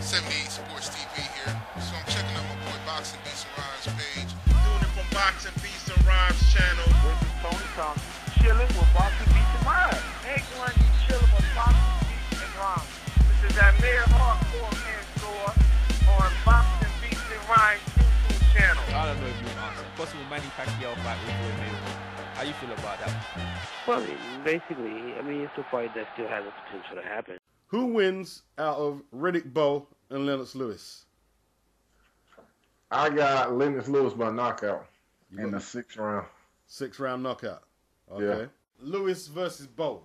78 Sports TV here. So I'm checking out my boy Boxing Beats and Rhymes page. Doing it from Boxing Beats and Rhymes channel. This is Tony Thompson, chilling with Boxing Beats and Rhymes. Everyone, you chilling with Boxing Beats and Rhymes. This is AMIR Hardcore Man Store on Boxing Beats and Rhymes YouTube channel. I don't know if you answer. Possible Manny Pacquiao fight with Bowe Mayoga. How you feel about that? Well, basically, it's a fight that still has the potential to happen. Who wins out of Riddick, Bowe, and Lennox Lewis? I got Lennox Lewis by knockout in the 6th round. 6th round knockout. Okay. Yeah. Lewis versus Bowe.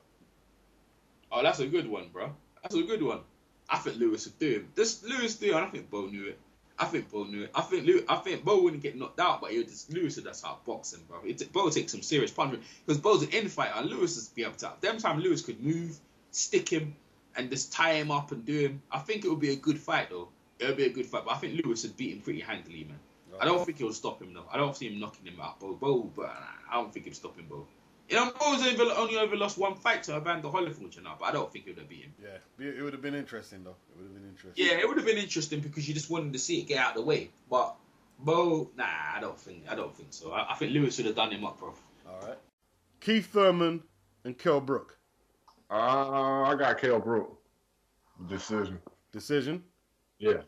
Oh, that's a good one, bro. That's a good one. I think Lewis would do him. This Lewis do, and I think Bowe knew it. I think Bowe knew it. I think Bowe wouldn't get knocked out, but Lewis would just outbox him, bro. Bowe takes some serious punishment because Bowe's an in-fighter, and Lewis would be able to. Them time Lewis could move, stick him, and just tie him up and do him. I think it would be a good fight, though. It would be a good fight, but I think Lewis would beat him pretty handily, man. Okay. I don't think he'll stop him, though. I don't see him knocking him out, Bowe, but I don't think he'll stop him, Bowe. You know, Bowe's only ever lost one fight to Evander Holyfield, you know, but I don't think he would have beat him. Yeah, it would have been interesting, though. It would have been interesting. Yeah, it would have been interesting because you just wanted to see it get out of the way. But Bowe, nah, I don't think so. I think Lewis would have done him up, bro. All right. Keith Thurman and Kell Brook. I got Kell Brook. Decision. Decision? Yeah.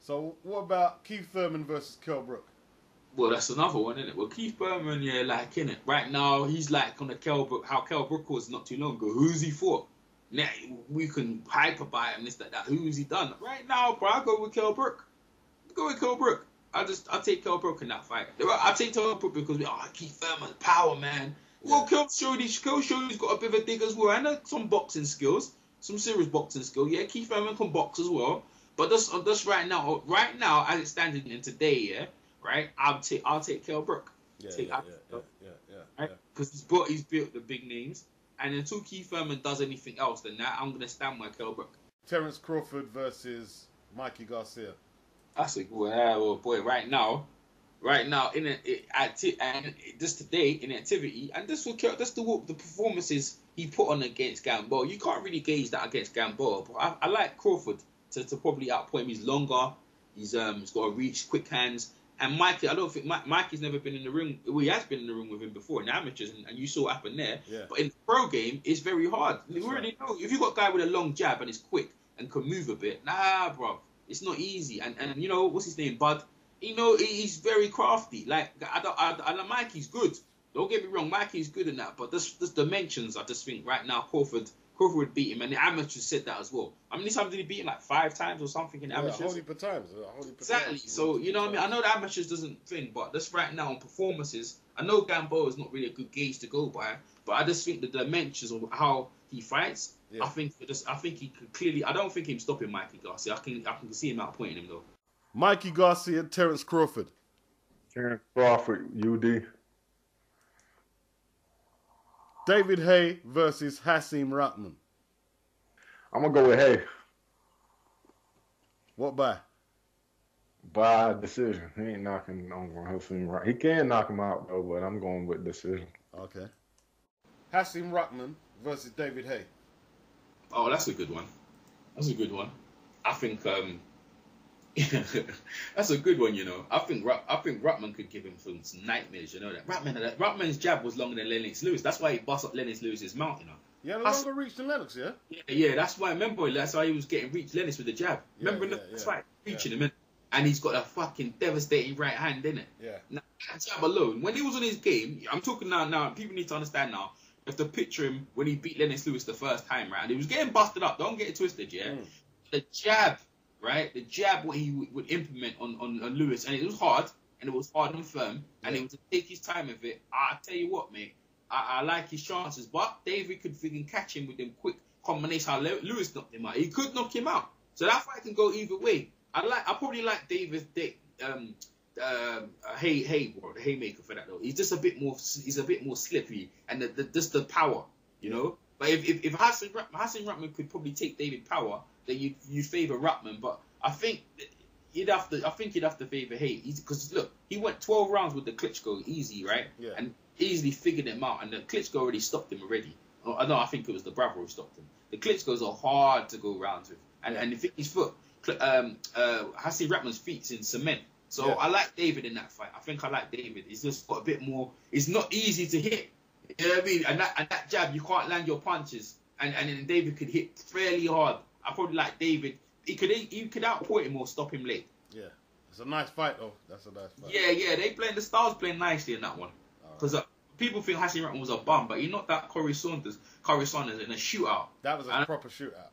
So what about Keith Thurman versus Kell Brook? Well, that's another one, isn't it? Well, Keith Thurman, yeah, like, innit? Right now, he's like on the Kell Brook, how Kell Brook was not too long ago. Who's he fought? Now, we can hype about him, this, that. Who's he done? Right now, bro, I go with Kell Brook. I'll take Kell Brook in that fight. I take Kell Brook because Keith Thurman, power, man. Well, Kell showed he's got a bit of a dig as well. I know some boxing skills, some serious boxing skill. Yeah, Keith Thurman can box as well. But this right now, as it stands in today, yeah, right, I'll take Kell Brook. Yeah. Because he's built the big names. And until Keith Thurman does anything else than that, I'm gonna stand by Kell Brook. Terence Crawford versus MIKEY Garcia. That's a good boy. Right now, just today in activity, and this the performances he put on against Gamboa. You can't really gauge that against Gamboa, but I like Crawford to probably outpoint him. He's longer. He's got a reach, quick hands. And MIKEY, I don't think MIKEY's never been in the ring. Well, he has been in the ring with him before in amateurs, and you saw what happened there. Yeah. But in the pro game, it's very hard. We already know if you got a guy with a long jab and is quick and can move a bit, bro, it's not easy. And you know what's his name, Bud? You know he's very crafty. Like I MIKEY's good. Don't get me wrong, MIKEY's good in that. But this dimensions, I just think right now Crawford would beat him, and the amateurs said that as well. How many times did he beat him? Like 5 times or something in the amateurs? A whole heap of times. Exactly. So, you know what I mean? I know the amateurs doesn't think, but this right now on performances, I know Gamboa is not really a good gauge to go by, but I just think the dimensions of how he fights, yeah. I think he could clearly. I don't think him stopping MIKEY Garcia. I can see him outpointing him though. MIKEY Garcia, Terence Crawford. Terence Crawford, UD. David Haye versus Hasim Rahman. I'm going to go with Haye. What by? By decision. He ain't knocking on Hasim Rahman. He can knock him out, though, but I'm going with decision. Okay. Hasim Rahman versus David Haye. Oh, that's a good one. I think that's a good one, you know. I think Rahman could give him some nightmares, you know that. Rahman's jab was longer than Lennox Lewis. That's why he bust up Lennox Lewis's mount, you know. Yeah, longer reach than Lennox, yeah? Yeah, that's why, remember, that's why he was getting reached Lennox with the jab. Remember, that's why reaching him, and he's got a fucking devastating right hand, innit? Yeah. Now, that jab alone, when he was on his game, I'm talking now, people need to understand now, you have to picture him when he beat Lennox Lewis the first time, right? And he was getting busted up, don't get it twisted, yeah? The jab, right? The jab, what he would implement on Lewis, and it was hard and firm, and he would take his time with it. I tell you what, mate, I like his chances, but David could freaking catch him with them quick combination. How Lewis knocked him out, he could knock him out. So that fight can go either way. I probably like David Haye, bro, the haymaker for that though. He's just a bit more slippery, and just the power, you know. But if Hasim Rahman could probably take David power, then you favour Rahman. But I think you'd have to favour Haye, because look, he went 12 rounds with the Klitschko easy, right? Yeah. And easily figured him out, and the Klitschko already stopped him already. I think it was the brother who stopped him. The Klitschkos are hard to go rounds with, and if his foot, Hasim Rahman's feet's in cement. So I like David in that fight. I think I like David. He's just got a bit more. It's not easy to hit. You know what I mean? And that jab, you can't land your punches. And then David could hit fairly hard. I probably like David. He could outpoint him or stop him late. Yeah, it's a nice fight though. That's a nice fight. Yeah. The styles playing nicely in that one. Because people think Hasim Rahman was a bum, but he knocked out Corey Saunders in a shootout. That was a proper shootout.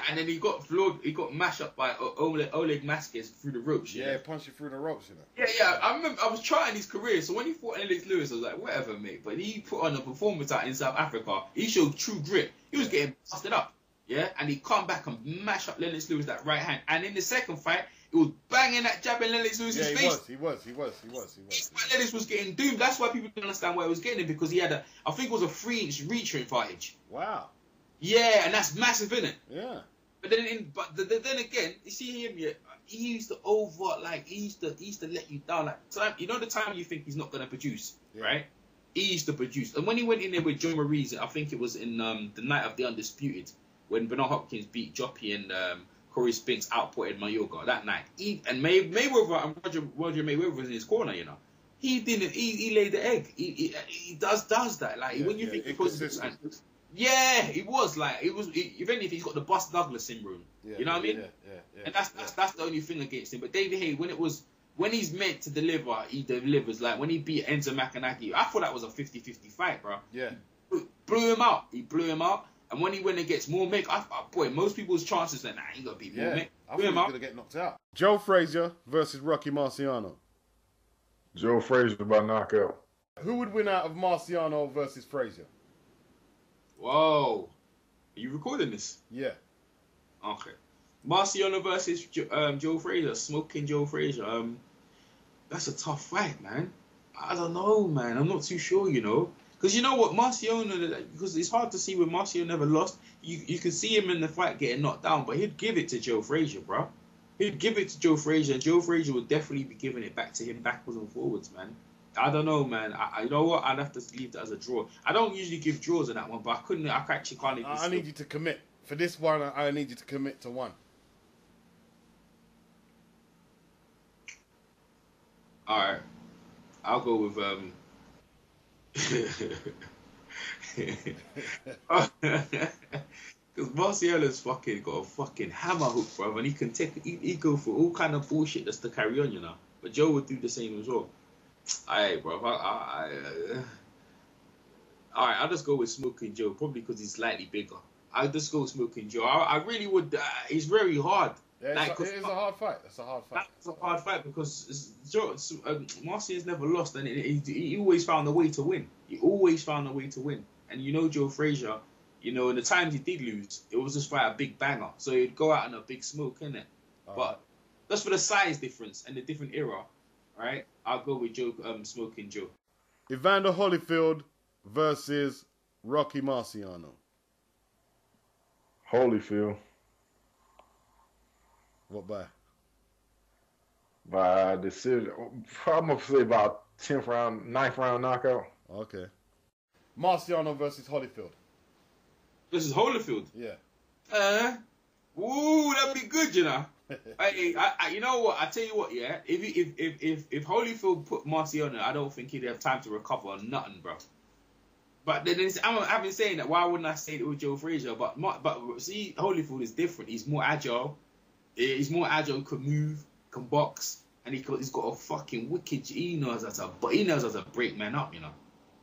And then he got mashed up by Oleg Maskis through the ropes. Yeah, punched you through the ropes, you know. Yeah. I remember I was trying his career, so when he fought Lennox Lewis, I was like, whatever, mate. But he put on a performance out in South Africa. He showed true grit. He was getting busted up. Yeah, and he come back and mash up Lennox Lewis that right hand. And in the second fight, he was banging that jab in Lennox Lewis's face. He was. Lennox was getting doomed. That's why people didn't understand why he was getting it, because he had I think it was a 3-inch reach advantage. Wow. Yeah, and that's massive, isn't it? Yeah. But then again, you see him, he used to he used to let you down. Like, the time you think he's not gonna produce, right? He used to produce. And when he went in there with Joe Maurice, I think it was in the night of the Undisputed, when Bernard Hopkins beat Joppy and Corey Spinks outputted Mayoga that night. Mayweather and Roger Mayweather was in his corner, you know. He didn't. He laid the egg. He does that. Like when you think he was like even if he's got the Buster Douglas syndrome, you know what I mean? Yeah. And that's the only thing against him. But David Haye, when he's meant to deliver, he delivers. Like when he beat Enzo Makanaki, I thought that was a 50-50 fight, bro. Yeah. Blew him out. He blew him out. And when he went against Muhummad, most people's chances that he got to beat Muhummad. I thought he was going to get knocked out. Joe Frazier versus Rocky Marciano. Joe Frazier by knockout. Who would win out of Marciano versus Frazier? Whoa. Are you recording this? Yeah. Okay. Marciano versus Joe Frazier. Smoking Joe Frazier. That's a tough fight, man. I don't know, man. I'm not too sure, you know. Because you know what, Marciano, because it's hard to see when Marciano never lost. You can see him in the fight getting knocked down, but he'd give it to Joe Frazier, bro. He'd give it to Joe Frazier, and Joe Frazier would definitely be giving it back to him backwards and forwards, man. I don't know, man. You know what? I'd have to leave that as a draw. I don't usually give draws in that one, but I actually can't even. I need you to commit. For this one, I need you to commit to one. All right. I'll go with because Marciano's fucking got a fucking hammer hook, bro, and he go for all kind of bullshit just to carry on, you know. But Joe would do the same as well. Alright, bro. Alright, I'll just go with Smoking Joe, probably because he's slightly bigger. I'll just go with Smoking Joe. I really would. It's very hard. Yeah, it is a hard fight. It's a hard fight. It's a hard fight because Marciano's never lost, and he always found a way to win. He always found a way to win. And you know Joe Frazier, you know, in the times he did lose, it was just by a big banger. So he'd go out in a big smoke, innit? But just for the size difference and the different era, right? I'll go with Joe, Smoking Joe. Evander Holyfield versus Rocky Marciano. Holyfield. What by? By decision. I'm going to say about 9th round knockout. Okay. Marciano versus Holyfield. This is Holyfield? Yeah. Ooh, that'd be good, you know. You know what? I tell you what, yeah. If Holyfield put Marciano, I don't think he'd have time to recover on nothing, bro. But then I've been saying that. Why wouldn't I say it with Joe Frazier? But see, Holyfield is different. He's more agile. Can move, can box, and he's got a fucking wicked. He knows how to break men up, you know.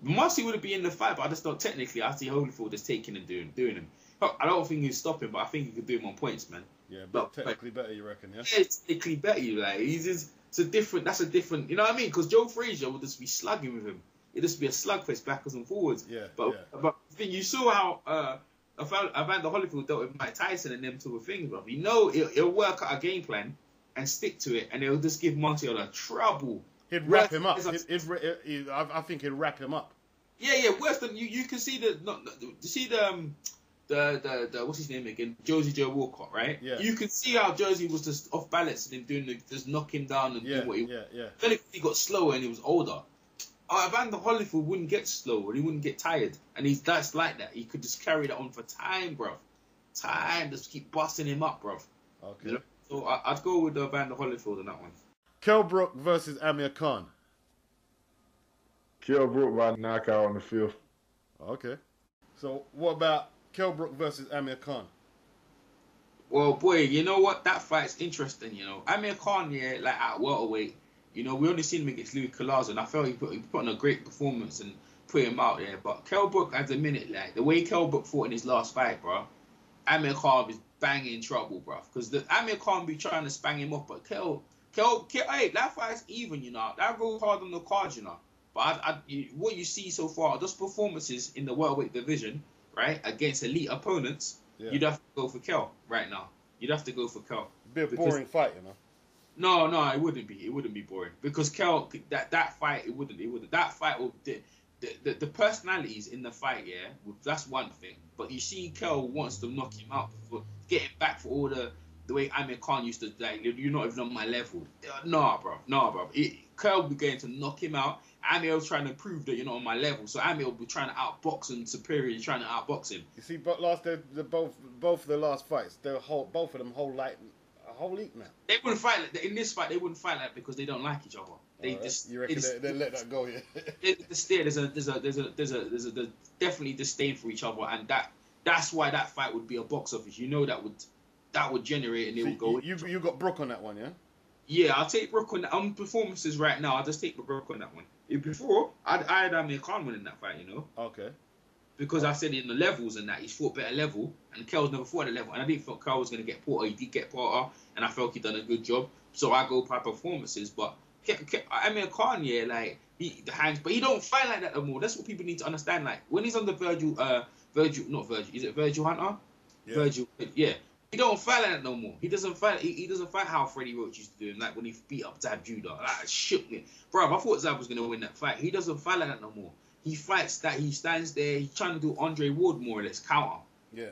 Marcy would have been in the fight, but I just don't. Technically, I see Holyfield just taking and doing him. I don't think he's stopping, but I think he could do him on points, man. Yeah, but technically better, you reckon? Yeah. Yeah, technically better, like that's a different. You know what I mean? Because Joe Frazier would just be slugging with him. It'd just be a slugfest backwards and forwards. Yeah. But I think you saw how Evander Holyfield dealt with Mike Tyson and them two things, bro. You know, he'll work out a game plan and stick to it, and he'll just give Marciano trouble. He'd wrap him up. I think he'd wrap him up. Yeah. Worse than you can see the what's his name again? Josie Joe Walcott, right? Yeah. You can see how Josie was just off balance and him just knock him down and do what he. Yeah. Then he got slower and he was older. Evander Holyfield wouldn't get slow and he wouldn't get tired, and that's like that. He could just carry that on for time, bruv. Just keep busting him up, bruv. Okay. You know? So I'd go with Evander Holyfield on that one. Kell Brook versus Amir Khan. Kell Brook by knockout on the field. Okay. So what about Kell Brook versus Amir Khan? Well, boy, you know what? That fight's interesting, you know. Amir Khan, yeah, like at welterweight, you know, we only seen him against Louis Collazo, and I felt he put on a great performance and put him out there. But Kell Brook, at the minute, like, the way Kell Brook fought in his last fight, bro, Amir Khan is banging trouble, bro. Because Amir Khan be trying to spang him up, but Kell, hey, that fight's even, you know. That goes hard on the cards, you know. But what you see so far, those performances in the welterweight division, right, against elite opponents, you'd have to go for Kell right now. You'd have to go for Kell. It'd be a boring fight, you know. No, it wouldn't be. It wouldn't be boring because Kell, that fight, it wouldn't. That fight will. The personalities in the fight, yeah, that's one thing. But you see, Kell wants to knock him out for getting back for all the way Amir Khan used to, like, you're not even on my level. Nah, bro. Kell will be going to knock him out. Amir was trying to prove that you're not on my level, so Amir will be trying to outbox him, superior, trying to outbox him. You see, but both of the last fights, both of them hold like a whole heap now. They wouldn't fight like, in this fight. They wouldn't fight like because they don't like each other. They just you reckon they let that go, yeah? There's a definitely disdain for each other, and that's why that fight would be a box office. You know that would generate, and they would go. You got Brook on that one, yeah? Yeah, I'll take Brook on performances right now. I'll just take Brook on that one. Before, I had Amir Khan winning that fight, you know. Okay. Because I said in the levels and that he's fought better level, and Kell's never fought at a level, and I didn't think Kell was going to get Porter. He did get Porter, and I felt he done a good job. So I go by performances, but Amir Khan, yeah, like the hands, but he don't fight like that no more. That's what people need to understand. Like when he's on the Virgil, is it Virgil Hunter? Yeah. Virgil, yeah. He don't fight like that no more. He doesn't fight. He doesn't fight how Freddie Roach used to do him, like when he beat up Zab Judah. That shook me, bro. I thought Zab was gonna win that fight. He doesn't fight like that no more. He fights that he stands there. He's trying to do Andre Ward more or less counter.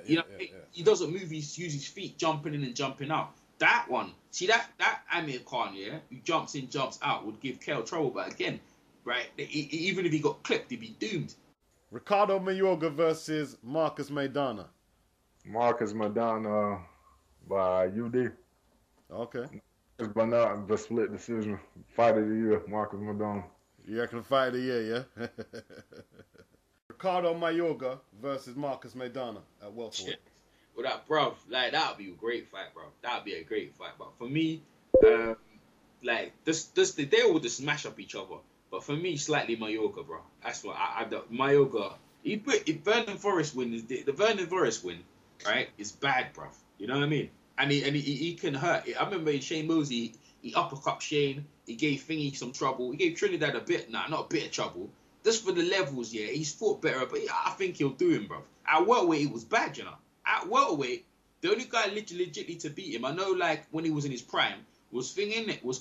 He doesn't move. He uses his feet, jumping in and jumping out. That one, see that Amir Khan, yeah, who jumps in, jumps out, would give Kell trouble. But again, right, even if he got clipped, he'd be doomed. Ricardo Mayoga versus Marcus Maidana. Marcus Maidana by UD. Okay. It's by now the split decision. Fight of the year, Marcus Maidana. You reckon fight of the year, yeah? Ricardo Mayoga versus Marcus Maidana at welterweight. Well, that would be a great fight, bro. That would be a great fight. But for me, they would just smash up each other. But for me, slightly Mayoga, bro. That's what Mayoga. If Vernon Forrest win, the Vernon Forrest win, right, is bad, bro. You know what I mean? And he can hurt. I remember Shane Mosley, he uppercut Shane. He gave Thingy some trouble. He gave Trinidad a bit, not a bit of trouble. Just for the levels, yeah, he's fought better, but I think he'll do him, bro. At welterweight, he was bad, you know. At welterweight, the only guy legitimately to beat him, I know, like, when he was in his prime, was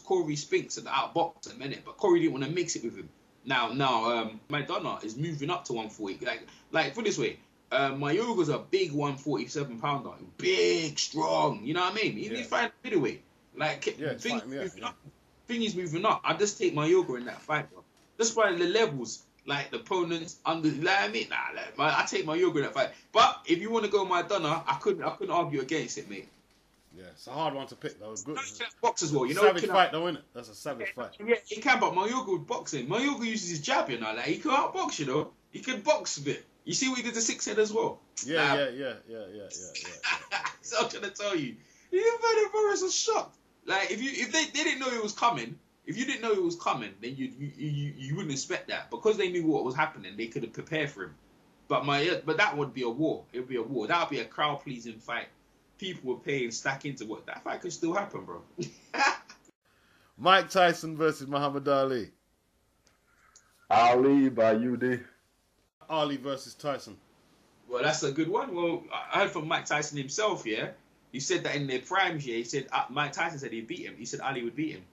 Corey Spinks at the outbox a minute, but Corey didn't want to mix it with him. Now, Maidana is moving up to 140. Like put it this way, Mayoga's a big 147-pounder, big, strong. You know what I mean? He's fighting middleweight. Like, Thingy's moving up. I just take Mayoga in that fight, bro. That's why the levels. Like the opponents under, like I mean, I take Mayoga in that fight. But if you want to go Maidana, I couldn't argue against it, mate. Yeah, it's a hard one to pick though. Good. Box as well, you know. Savage fight though, isn't it? That's a savage fight. Yeah, he can, but Mayoga would box him. Mayoga uses his jab, you know, like he can outbox, you know. He can box a bit. You see what he did to 6 head as well. Yeah. So I'm trying to tell you, the Forrest was shocked. Like if they didn't know it was coming. If you didn't know it was coming, then you wouldn't expect that. Because they knew what was happening, they could have prepared for him. But that would be a war. It would be a war. That would be a crowd-pleasing fight. People would pay and stack into what that fight could still happen, bro. Mike Tyson versus Muhammad Ali. Ali by UD. Ali versus Tyson. Well, that's a good one. Well, I heard from Mike Tyson himself, yeah. He said that in their primes, yeah. He said Mike Tyson said he'd beat him. He said Ali would beat him.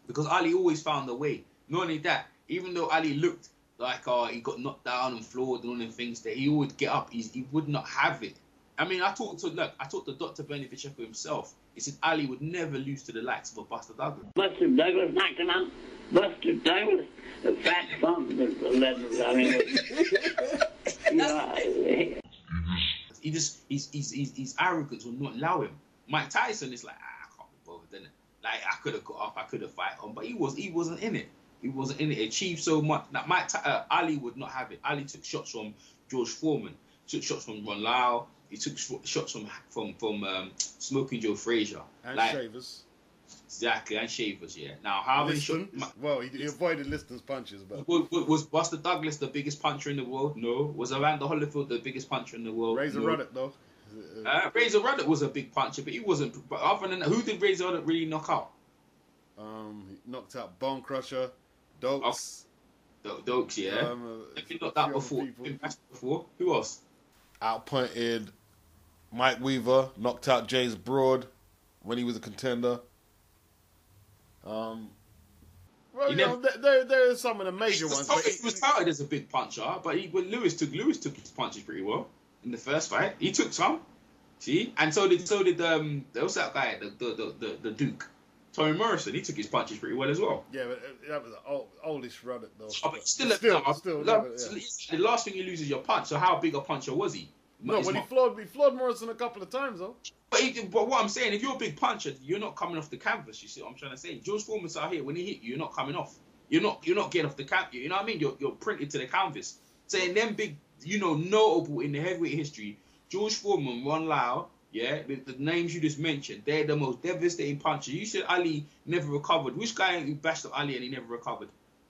Because Ali always found a way. Not only that, even though Ali looked like he got knocked down and floored and all them things, that he would get up. He would not have it. I mean, I talked to Dr. Bernie Pacheco himself. He said Ali would never lose to the likes of a Buster Douglas. Buster Douglas knocked him out. Buster Douglas, the fat bum, I mean, you know, his arrogance will not allow him. Mike Tyson is like, then like I could have got up, I could have fight on, but he wasn't in it. He wasn't in it. He achieved so much that Ali would not have it. Ali took shots from George Foreman, took shots from Ron Lau. He took shots from Smoking Joe Frazier and like, Shavers. Exactly, and Shavers. Yeah. Now how many shots? Well, he avoided Liston's punches, but was Buster Douglas the biggest puncher in the world? No. Was Evander Holyfield the biggest puncher in the world? Razor no. Ruddock though. Razor Ruddock was a big puncher, but he wasn't. But other than that, who did Razor Ruddock really knock out? He knocked out Bone Crusher, Dokes. Dokes, yeah. He knocked out before. Who else? Outpointed Mike Weaver, knocked out James Broad when he was a contender. Well, there are some of the major ones. He was touted as a big puncher, but Lewis took his punches pretty well in the first fight. He took some, see, and so did there was that guy, the Duke, Tommy Morrison. He took his punches pretty well as well. Yeah, but that was an oldish Ruddock though. Oh, but still, the last thing you lose is your punch. So how big a puncher was he? No, when he floored Morrison a couple of times though. But what I'm saying, if you're a big puncher, you're not coming off the canvas. You see what I'm trying to say? George Foreman's out here. When he hit you, you're not coming off. You're not getting off the canvas. You know what I mean? You're printed to the canvas. Saying them big, notable in the heavyweight history, George Foreman, Ron Lau, yeah, the names you just mentioned, they're the most devastating punchers. You said Ali never recovered. Which guy who bashed up Ali and he never recovered?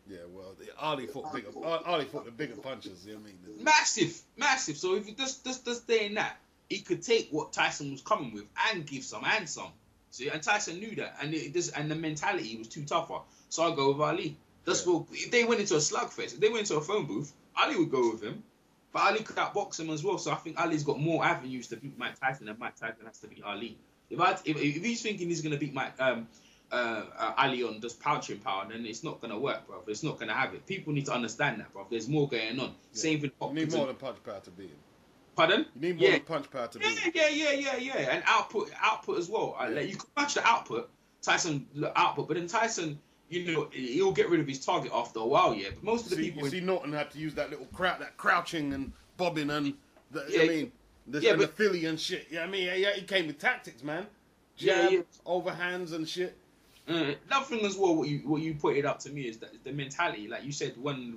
Yeah, well, Ali fought the bigger punches. You know what I mean? Massive. So if you just stay in that, he could take what Tyson was coming with and give some and some. See, and Tyson knew that, and the mentality was too tougher. So I go with Ali. If they went into a slugfest, if they went into a phone booth, Ali would go with him. But Ali could outbox him as well. So I think Ali's got more avenues to beat Mike Tyson than Mike Tyson has to beat Ali. If he's thinking he's going to beat Ali on just punching power, then it's not going to work, bro. It's not going to have it. People need to understand that, bro. There's more going on. Yeah. Same thing. You need more than punch power to beat him. Pardon? You need more than punch power to beat him. Yeah. And output as well. Yeah. Like, you can match the output, Tyson output, but then Tyson, he'll get rid of his target after a while, yeah. But most of the people... You see Norton had to use that little that crouching and bobbing and... the Philly and shit. Yeah, he came with tactics, man. Jab, overhands and shit. Another thing as well, what you pointed out to me is that the mentality, like you said, when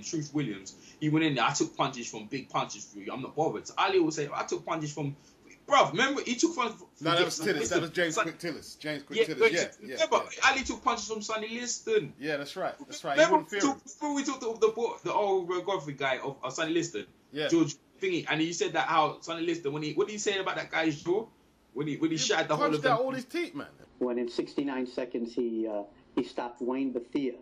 Truth Williams, he went in there, I took punches from big punches for you, I'm not bothered. So Ali will say, I took punches from... Bruv, remember, he took punches from... No, that was Tillis. That was James Quick Tillis. Yeah. But Ali took punches from Sonny Liston. Yeah, that's right. Remember we talked to the old Godfrey guy of Sonny Liston? Yeah. George Thingy, and he said that how Sonny Liston, what did he say about that guy's jaw? When he shattered the whole of them. All his teeth, man. When in 69 seconds he stopped Wayne Bethea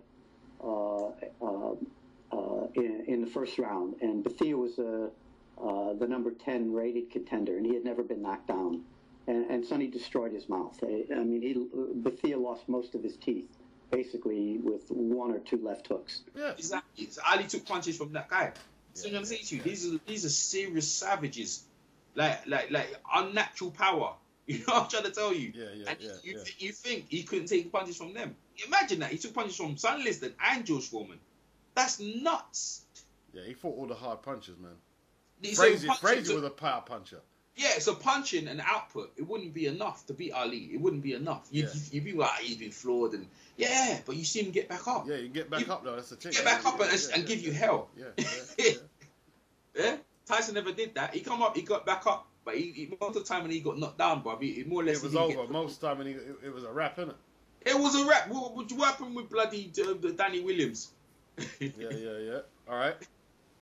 in the first round, and Bethea was the number 10 rated contender, and he had never been knocked down, and Sonny destroyed his mouth. Bethea lost most of his teeth basically with one or two left hooks. Yeah, exactly. So Ali took punches from that guy. So I'm gonna say to you, these are serious savages, like unnatural power. You know what I'm trying to tell you? You think he couldn't take punches from them? Imagine that. He took punches from Sonny Liston and George Foreman. That's nuts. Yeah, he fought all the hard punches, man. Frazier was a power puncher. Yeah, so punching and output, it wouldn't be enough to beat Ali. It wouldn't be enough. You'd be like, he's been floored, and but you see him get back up. Yeah, you get back up though. That's the thing. Get back up and give you hell. Yeah. Tyson never did that. He come up, he got back up. But most of the time when he got knocked down, bro, more or less... It was over. Most of the time when it was a wrap, innit? It was a wrap. What happened with bloody Danny Williams? Yeah. All right.